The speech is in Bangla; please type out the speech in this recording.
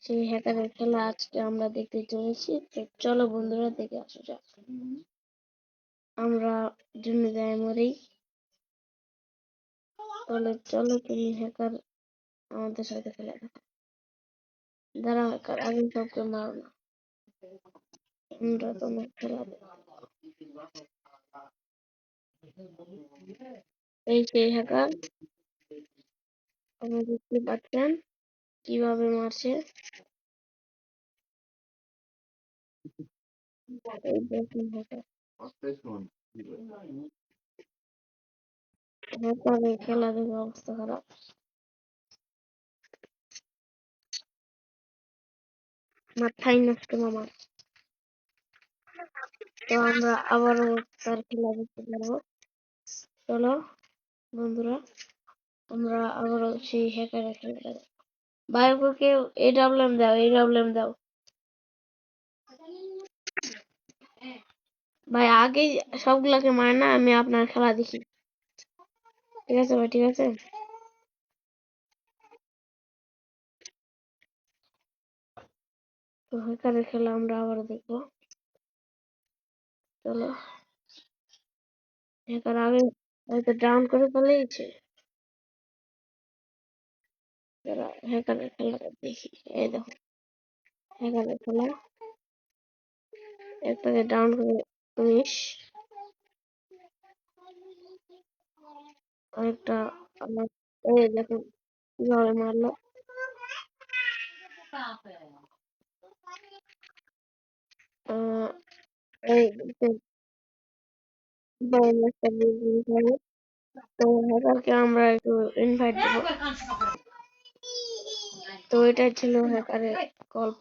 সেই হ্যাকারের খেলা আজকে আমরা দেখতে চলেছি। তো চলো বন্ধুরা দেখে আসা যাক। আমরা জুনিদায় মরি। চলো তুমি হ্যাকার আমাদের সাথে খেলা দেখো। দাঁড়া হ্যাকার, আগে সবকে মারো না, আমরা তোমার খেলা দেখো। এই সেই হ্যাকার, আপনি দেখতে পাচ্ছেন কিভাবে মারছে। এই দেখুন হ্যাকার, হ্যাকারের খেলা দেখে অবস্থা খারাপ। মাথায় নষ্ট মামা। তো আমরা আবারও তার খেলা দেখতে পারবো। চলো বন্ধুরা, আমরা আবারও সেই হ্যাকারের খেলাটা দেখবো। ভাইকে AWM দাও, AWM দাও। ভাই আগে সবগুলাকে মারে না, আমি আপনার খেলা দেখি। ঠিক আছে ভাই, ঠিক আছে। তো হ্যাকারের খেলা আমরা আবারও দেখবো। চলো, হ্যাকার আগে হয়তো ডাউন করে ফেলেছে। হ্যাকারের খেলাটা দেখি। এই দেখো হ্যাকারের খেলা, একটাকে ডাউন করে 19, আরেকটা আমার, এই দেখুন কিভাবে মারলো। এই তো হ্যাকারকে আমরা একটু ইনভাইট দেবো। তো এটাই ছিল হ্যাকারের গল্প।